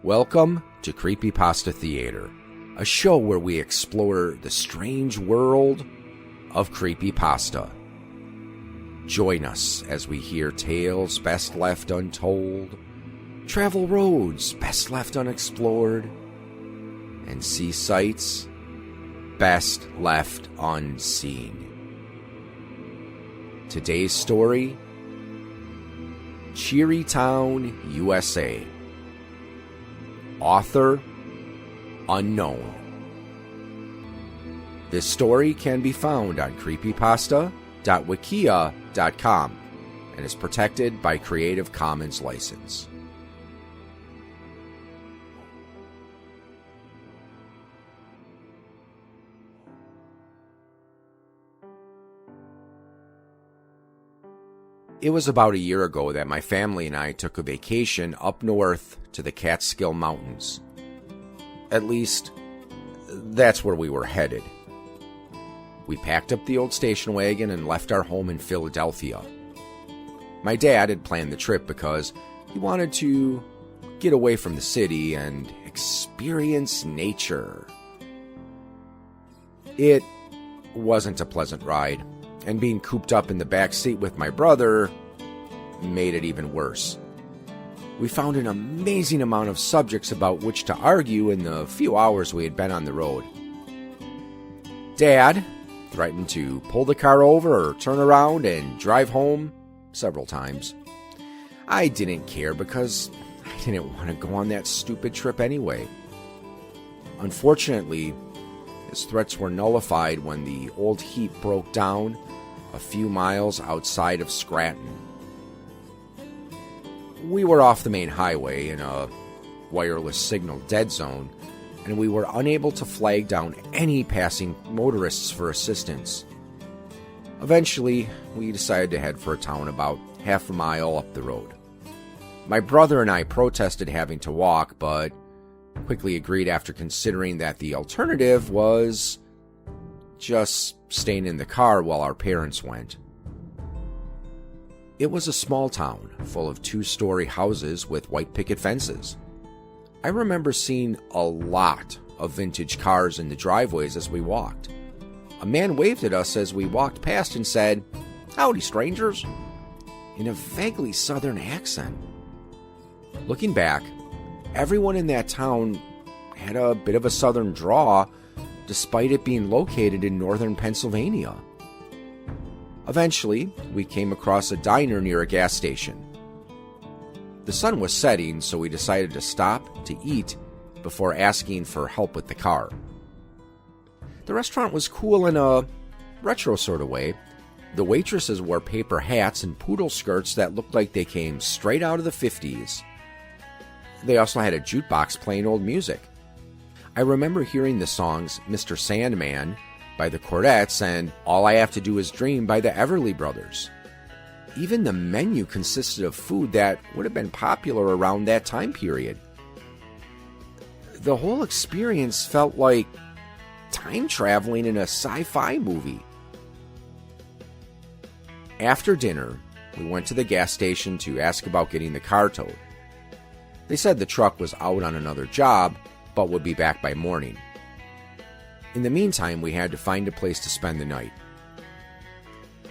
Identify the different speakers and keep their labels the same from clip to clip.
Speaker 1: Welcome to Creepypasta Theater, a show where we explore the strange world of creepypasta. Join us as we hear tales best left untold, travel roads best left unexplored, and see sights best left unseen. Today's story, Cheery Town, USA. Author unknown. This story can be found on creepypasta.wikia.com and is protected by Creative Commons license. It was about a year ago that my family and I took a vacation up north to the Catskill Mountains. At least, that's where we were headed. We packed up the old station wagon and left our home in Philadelphia. My dad had planned the trip because he wanted to get away from the city and experience nature. It wasn't a pleasant ride, and being cooped up in the back seat with my brother made it even worse. We found an amazing amount of subjects about which to argue in the few hours we had been on the road. Dad threatened to pull the car over or turn around and drive home several times. I didn't care because I didn't want to go on that stupid trip anyway. Unfortunately, his threats were nullified when the old Heat broke down a few miles outside of Scranton. We were off the main highway in a wireless signal dead zone, and we were unable to flag down any passing motorists for assistance. Eventually, we decided to head for a town about half a mile up the road. My brother and I protested having to walk, but quickly agreed after considering that the alternative was just staying in the car while our parents went. It was a small town full of two-story houses with white picket fences. I remember seeing a lot of vintage cars in the driveways as we walked. A man waved at us as we walked past and said, "Howdy, strangers," in a vaguely southern accent. Looking back, everyone in that town had a bit of a southern draw, despite it being located in northern Pennsylvania. Eventually, we came across a diner near a gas station. The sun was setting, so we decided to stop to eat before asking for help with the car. The restaurant was cool in a retro sort of way. The waitresses wore paper hats and poodle skirts that looked like they came straight out of the 50s. They also had a jukebox playing old music. I remember hearing the songs Mr. Sandman by the Chordettes and All I Have to Do Is Dream by the Everly Brothers. Even the menu consisted of food that would have been popular around that time period. The whole experience felt like time traveling in a sci-fi movie. After dinner, we went to the gas station to ask about getting the car towed. They said the truck was out on another job, but would be back by morning. In the meantime, we had to find a place to spend the night.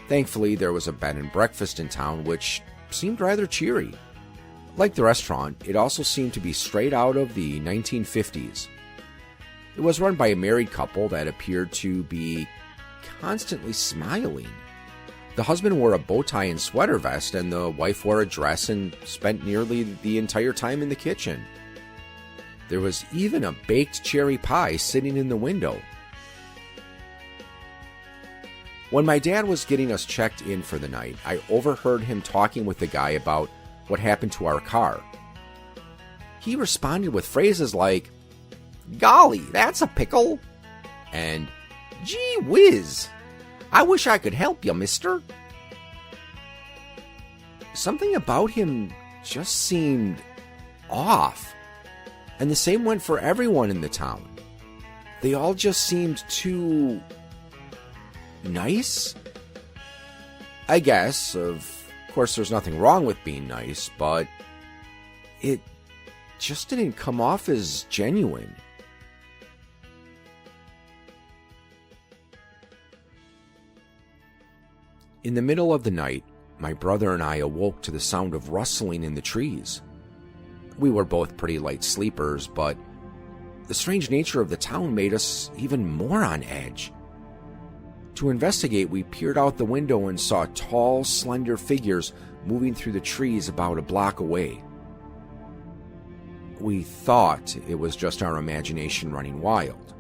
Speaker 1: Thankfully, there was a bed and breakfast in town, which seemed rather cheery. Like the restaurant, it also seemed to be straight out of the 1950s. It was run by a married couple that appeared to be constantly smiling. The husband wore a bow tie and sweater vest, and the wife wore a dress and spent nearly the entire time in the kitchen. There was even a baked cherry pie sitting in the window. When my dad was getting us checked in for the night, I overheard him talking with the guy about what happened to our car. He responded with phrases like, "Golly, that's a pickle," and "Gee whiz, I wish I could help you, mister." Something about him just seemed off. And the same went for everyone in the town. They all just seemed too nice? I guess, of course there's nothing wrong with being nice, but it just didn't come off as genuine. In the middle of the night, my brother and I awoke to the sound of rustling in the trees. We were both pretty light sleepers, but the strange nature of the town made us even more on edge. To investigate, we peered out the window and saw tall, slender figures moving through the trees about a block away. We thought it was just our imagination running wild.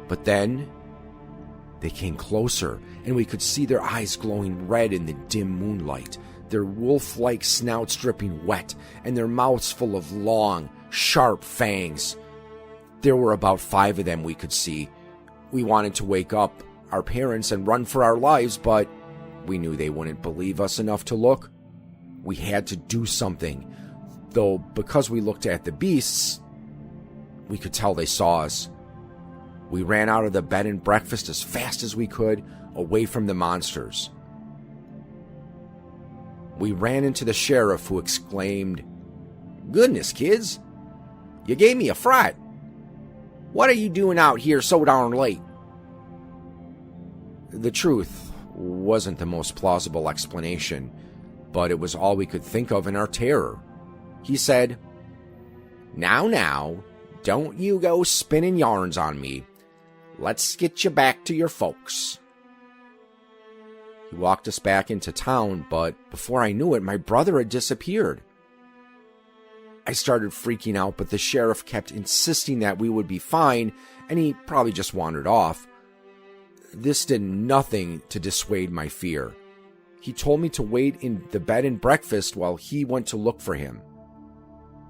Speaker 1: But then, they came closer, and we could see their eyes glowing red in the dim moonlight, their wolf-like snouts dripping wet, and their mouths full of long, sharp fangs. There were about 5 of them we could see. We wanted to wake up our parents and run for our lives, but we knew they wouldn't believe us enough to look. We had to do something, though because we looked at the beasts, we could tell they saw us. We ran out of the bed and breakfast as fast as we could, away from the monsters. We ran into the sheriff, who exclaimed, "Goodness, kids, you gave me a fright. What are you doing out here so darn late?" The truth wasn't the most plausible explanation, but it was all we could think of in our terror. He said, Now, don't you go spinning yarns on me. Let's get you back to your folks." He walked us back into town, but before I knew it, my brother had disappeared. I started freaking out, but the sheriff kept insisting that we would be fine, and he probably just wandered off. This did nothing to dissuade my fear. He told me to wait in the bed and breakfast while he went to look for him.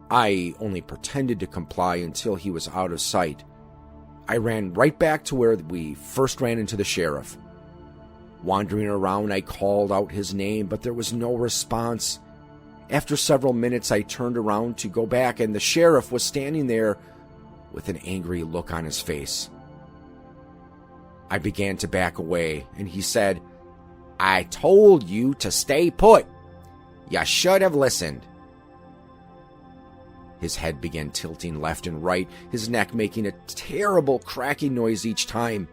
Speaker 1: I only pretended to comply until he was out of sight. I ran right back to where we first ran into the sheriff. Wandering around, I called out his name, but there was no response. After several minutes, I turned around to go back, and the sheriff was standing there with an angry look on his face. I began to back away, and he said, "I told you to stay put. You should have listened." His head began tilting left and right, his neck making a terrible cracking noise each time.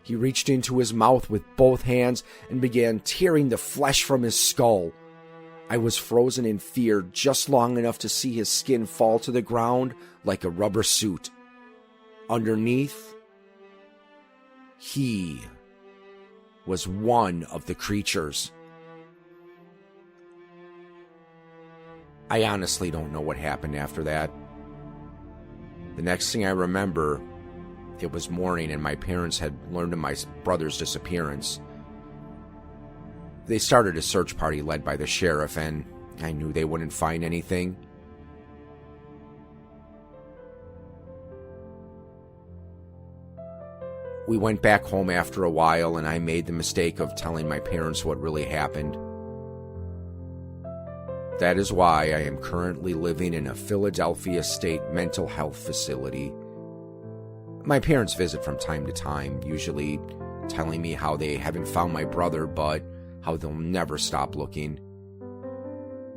Speaker 1: He reached into his mouth with both hands and began tearing the flesh from his skull. I was frozen in fear just long enough to see his skin fall to the ground like a rubber suit. Underneath, he was one of the creatures. I honestly don't know what happened after that. The next thing I remember, it was morning and my parents had learned of my brother's disappearance. They started a search party led by the sheriff, and I knew they wouldn't find anything. We went back home after a while, and I made the mistake of telling my parents what really happened. That is why I am currently living in a Philadelphia state mental health facility. My parents visit from time to time, usually telling me how they haven't found my brother, but how they'll never stop looking.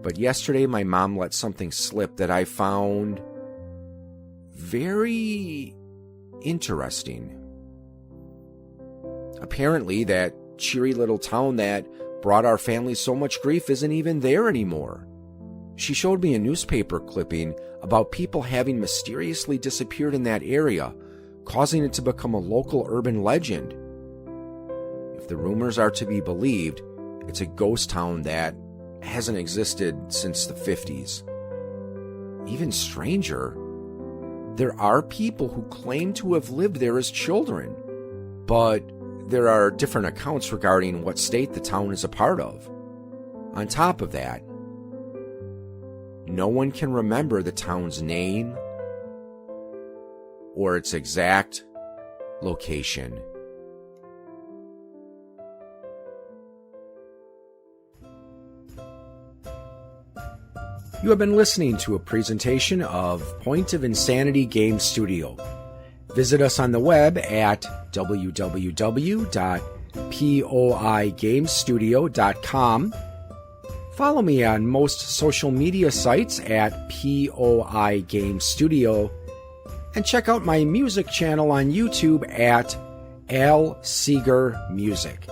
Speaker 1: But yesterday, my mom let something slip that I found very interesting. Apparently, that cheery little town that brought our family so much grief isn't even there anymore. She showed me a newspaper clipping about people having mysteriously disappeared in that area, causing it to become a local urban legend. If the rumors are to be believed, it's a ghost town that hasn't existed since the 50s. Even stranger, there are people who claim to have lived there as children, but there are different accounts regarding what state the town is a part of. On top of that, no one can remember the town's name or its exact location. You have been listening to a presentation of Point of Insanity Game Studio. Visit us on the web at www.poigamestudio.com
Speaker 2: Follow me on most social media sites at POI Game Studio, and check out my music channel on YouTube at Al Seeger Music.